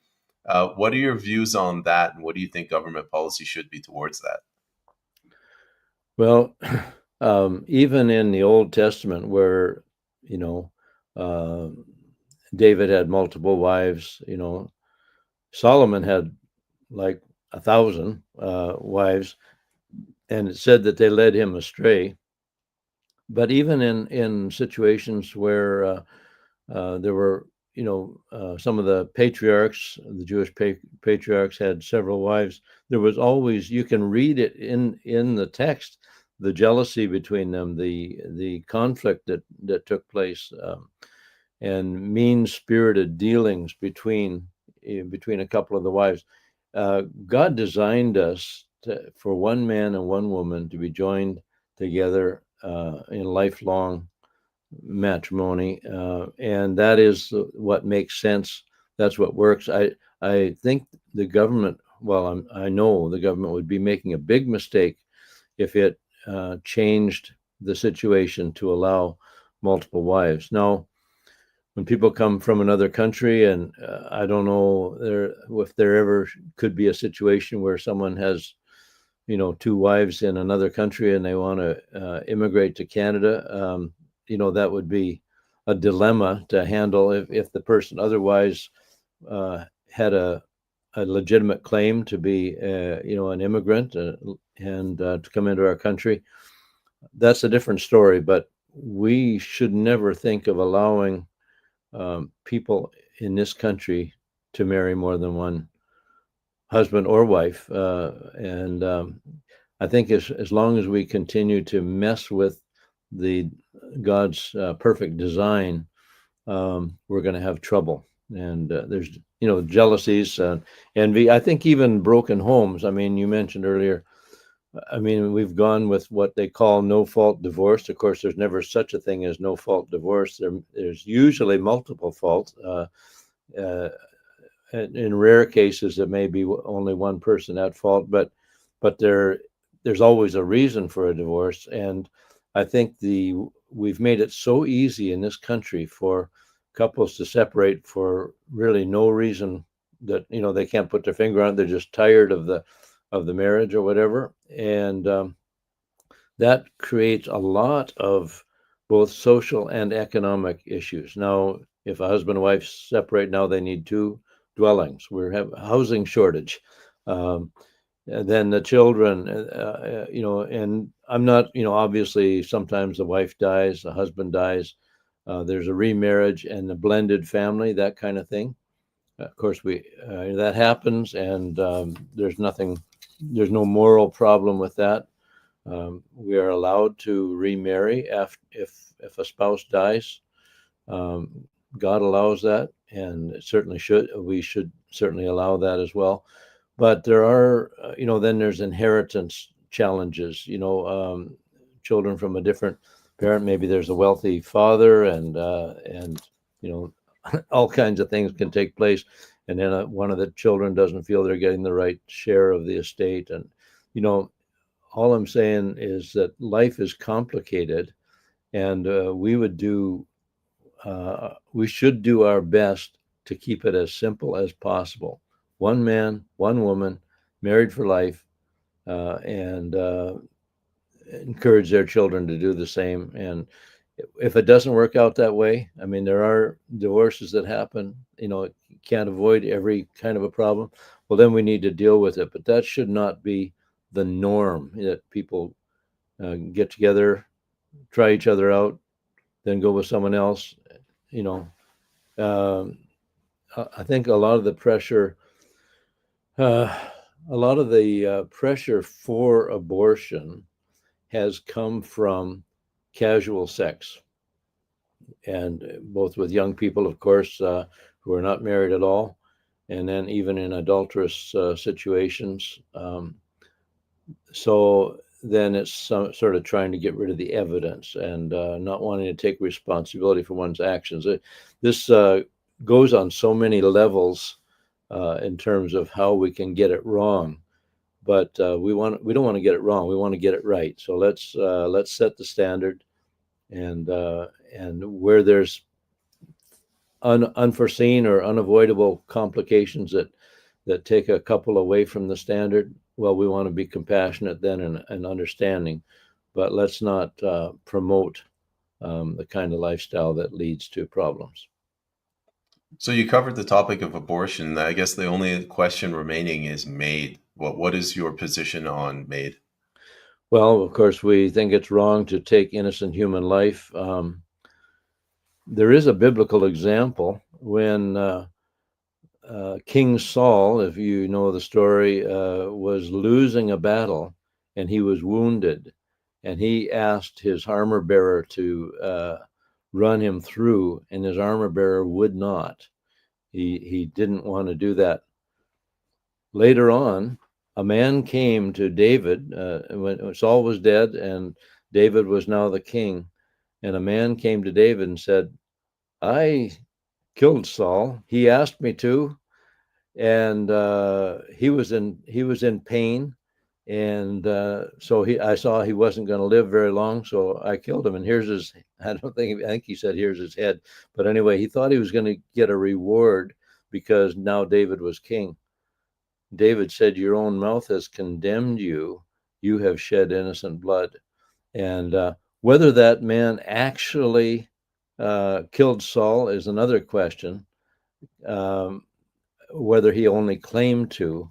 What are your views on that, and what do you think government policy should be towards that? Well, even in the Old Testament, where David had multiple wives, Solomon had like 1,000 wives, and it said that they led him astray. But even in situations where there were, some of the patriarchs, the Jewish patriarchs had several wives, there was always, you can read it in the text, the jealousy between them, the conflict that took place, and mean-spirited dealings between a couple of the wives. God designed us for one man and one woman to be joined together in lifelong matrimony, and that is what makes sense. That's what works. I think the government. Well, I know the government would be making a big mistake if it changed the situation to allow multiple wives. Now, when people come from another country, and I don't know if there ever could be a situation where someone has, two wives in another country and they want to immigrate to Canada. That would be a dilemma to handle if the person otherwise had a legitimate claim to be, an immigrant and to come into our country. That's a different story, but we should never think of allowing people in this country to marry more than one husband or wife. And I think as long as we continue to mess with the God's perfect design, we're going to have trouble. And there's, jealousies, envy. I think even broken homes. I mean, you mentioned earlier, we've gone with what they call no-fault divorce. Of course, there's never such a thing as no-fault divorce. There's usually multiple faults. In rare cases, there may be only one person at fault, but there's always a reason for a divorce. And I think we've made it so easy in this country for couples to separate for really no reason that they can't put their finger on it. They're just tired of the marriage or whatever, and that creates a lot of both social and economic issues. Now, if a husband and wife separate, now they need two dwellings. We have a housing shortage. And then the children, and I'm not, obviously sometimes the wife dies, the husband dies, there's a remarriage and a blended family, that kind of thing. Of course, that happens, and there's no moral problem with that. We are allowed to remarry if a spouse dies. God allows that, and we should certainly allow that as well. But there are, then there's inheritance challenges. Children from a different parent. Maybe there's a wealthy father, and all kinds of things can take place. And then one of the children doesn't feel they're getting the right share of the estate. And, all I'm saying is that life is complicated, and we should do our best to keep it as simple as possible. One man, one woman, married for life, and encourage their children to do the same. And if it doesn't work out that way, there are divorces that happen. You can't avoid every kind of a problem. Well, then we need to deal with it. But that should not be the norm, that people get together, try each other out, then go with someone else. I think a lot of the pressure for abortion has come from casual sex, and both with young people, of course, who are not married at all, and then even in adulterous situations. So then it's sort of trying to get rid of the evidence and not wanting to take responsibility for one's actions. This goes on so many levels in terms of how we can get it wrong, but we don't want to get it wrong. We want to get it right. So let's set the standard, and where there's unforeseen or unavoidable complications that take a couple away from the standard, well, we want to be compassionate then and understanding, but let's not promote the kind of lifestyle that leads to problems. So you covered the topic of abortion. I guess the only question remaining is MAID. What is your position on MAID? Well, of course, we think it's wrong to take innocent human life. There is a biblical example when King Saul, if you know the story, was losing a battle and he was wounded. and he asked his armor bearer to run him through, and his armor bearer would not. He didn't want to do that. Later on, a man came to David when Saul was dead and David was now the king. And a man came to David and said, I killed Saul. He asked me to, and he was in pain, and so I saw he wasn't going to live very long, so I killed him. And here's his. I think he said here's his head, but anyway, he thought he was going to get a reward because now David was king. David said, "Your own mouth has condemned you. You have shed innocent blood." And whether that man actually killed Saul is another question. Um, whether he only claimed to.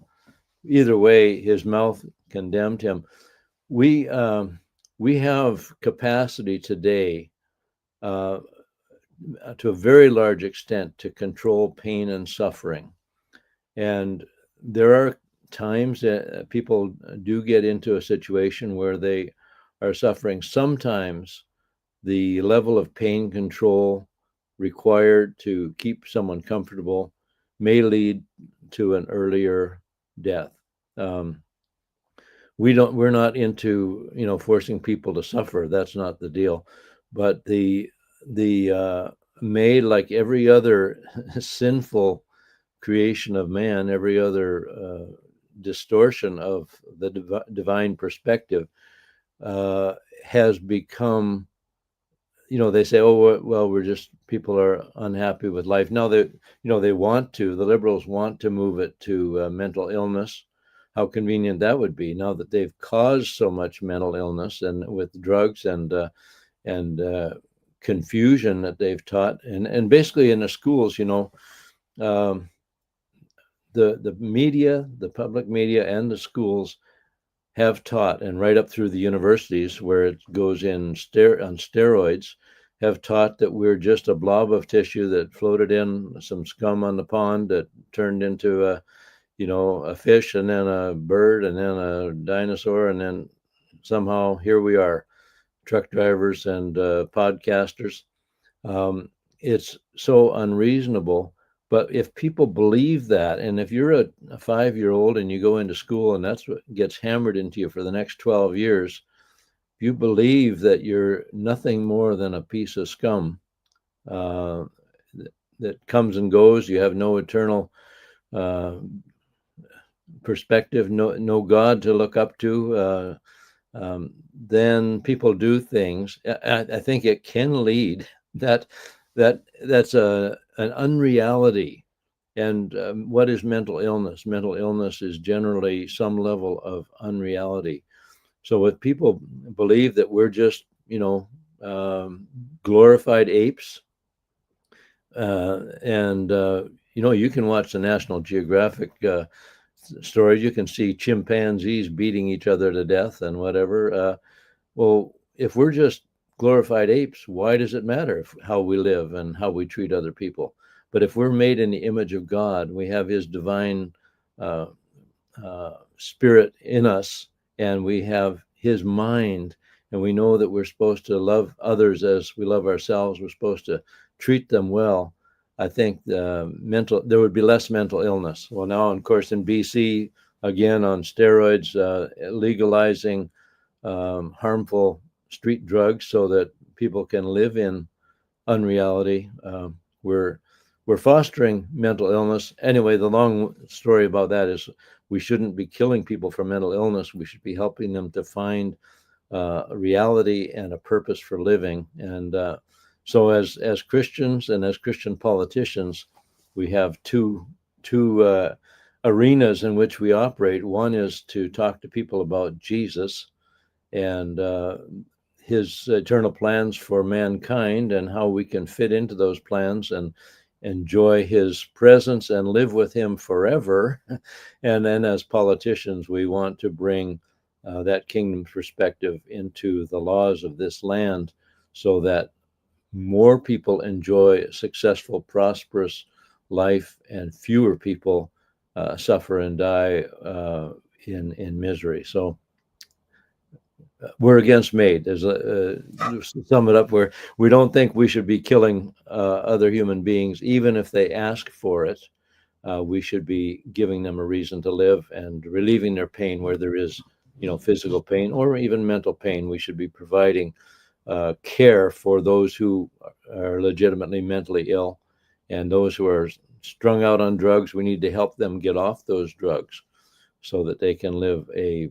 Either way, his mouth condemned him. We we have capacity today, uh, to a very large extent, to control pain and suffering. And there are times that people do get into a situation where they are suffering. Sometimes the level of pain control required to keep someone comfortable may lead to an earlier death. Um, we're not into forcing people to suffer. That's not the deal. But the may, like every other sinful creation of man, every other distortion of the divine perspective, uh, has become, they say, oh, well, people are unhappy with life. Now they, the liberals want to move it to mental illness. How convenient that would be now that they've caused so much mental illness and with drugs and confusion that they've taught. And basically in the schools, um, the media, the public media and the schools have taught, and right up through the universities where it goes on steroids, have taught that we're just a blob of tissue that floated in some scum on the pond that turned into a fish, and then a bird, and then a dinosaur, and then somehow here we are, truck drivers and podcasters. Um, it's so unreasonable. But if people believe that, and if you're a 5-year-old and you go into school and that's what gets hammered into you for the next 12 years, if you believe that you're nothing more than a piece of scum uh, that comes and goes, you have no eternal uh, perspective, no God to look up to, then people do things. I think it can lead that's an unreality. And what is mental illness? Mental illness is generally some level of unreality. So if people believe that we're just, glorified apes, and you can watch the National Geographic stories. You can see chimpanzees beating each other to death and whatever. Well, if we're just glorified apes, why does it matter how we live and how we treat other people? But if we're made in the image of God, we have his divine uh, spirit in us, and we have his mind, and we know that we're supposed to love others as we love ourselves. We're supposed to treat them well. I think there would be less mental illness. Well, now, of course, in BC, again on steroids, legalizing harmful street drugs so that people can live in unreality. We're fostering mental illness. Anyway, the long story about that is we shouldn't be killing people for mental illness. We should be helping them to find a reality and a purpose for living. And so, as Christians and as Christian politicians, we have two arenas in which we operate. One is to talk to people about Jesus and his eternal plans for mankind and how we can fit into those plans and enjoy his presence and live with him forever. And then as politicians, we want to bring that kingdom perspective into the laws of this land so that more people enjoy a successful, prosperous life and fewer people suffer and die in misery. So we're against MAID. There's sum it up where we don't think we should be killing other human beings, even if they ask for it. We should be giving them a reason to live and relieving their pain where there is, physical pain or even mental pain. We should be providing care for those who are legitimately mentally ill, and those who are strung out on drugs. We need to help them get off those drugs so that they can live a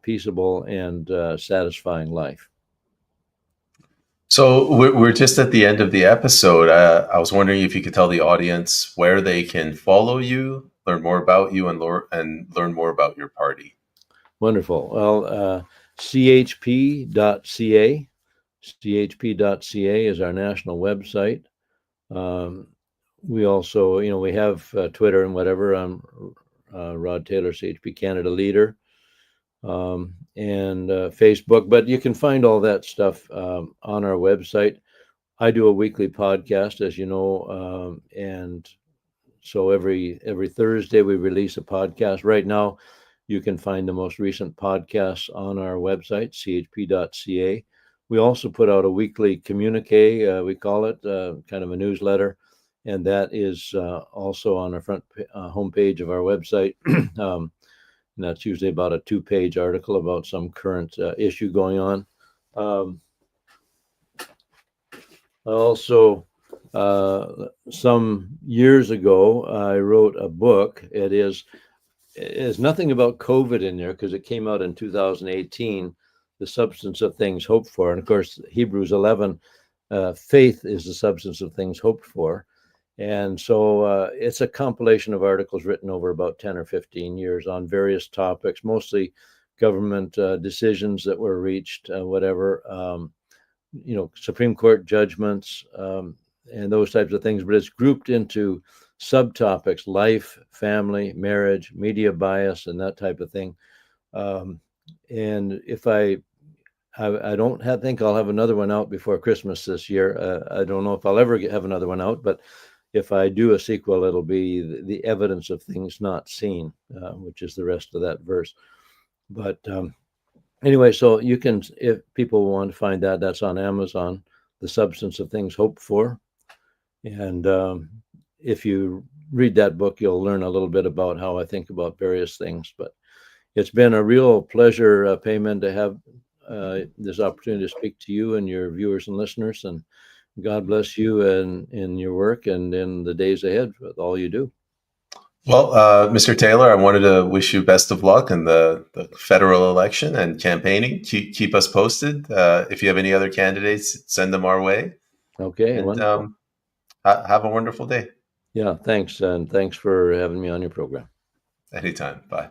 peaceable and satisfying life. So we're just at the end of the episode. I was wondering if you could tell the audience where they can follow you, learn more about you, and learn more about your party. Wonderful. Well, chp.ca. chp.ca is our national website. We also, we have Twitter and whatever. I'm Rod Taylor, CHP Canada leader, and Facebook. But you can find all that stuff on our website. I do a weekly podcast, as you know, and so every Thursday we release a podcast. Right now, you can find the most recent podcasts on our website, chp.ca. We also put out a weekly communique, we call it, kind of a newsletter, and that is also on our front homepage of our website. And that's usually about a 2-page article about some current issue going on. Also, some years ago, I wrote a book. It is nothing about COVID in there because it came out in 2018, The Substance of Things Hoped For. And of course, Hebrews 11, faith is the substance of things hoped for. And so it's a compilation of articles written over about 10 or 15 years on various topics, mostly government decisions that were reached, whatever, Supreme Court judgments, and those types of things. But it's grouped into subtopics: life, family, marriage, media bias, and that type of thing. And if I don't think I'll have another one out before Christmas this year. I don't know if I'll ever have another one out, but if I do a sequel, it'll be the evidence of things not seen, which is the rest of that verse. But anyway, so you can, if people want to find that, that's on Amazon, The Substance of Things Hoped For. And if you read that book, you'll learn a little bit about how I think about various things. But it's been a real pleasure, Payman, to have this opportunity to speak to you and your viewers and listeners. And God bless you and in your work and in the days ahead with all you do. Well, Mr. Taylor, I wanted to wish you best of luck in the federal election and campaigning. Keep us posted. If you have any other candidates, send them our way. Okay, And wonderful. have a wonderful day. Yeah, thanks. And thanks for having me on your program. Anytime. Bye.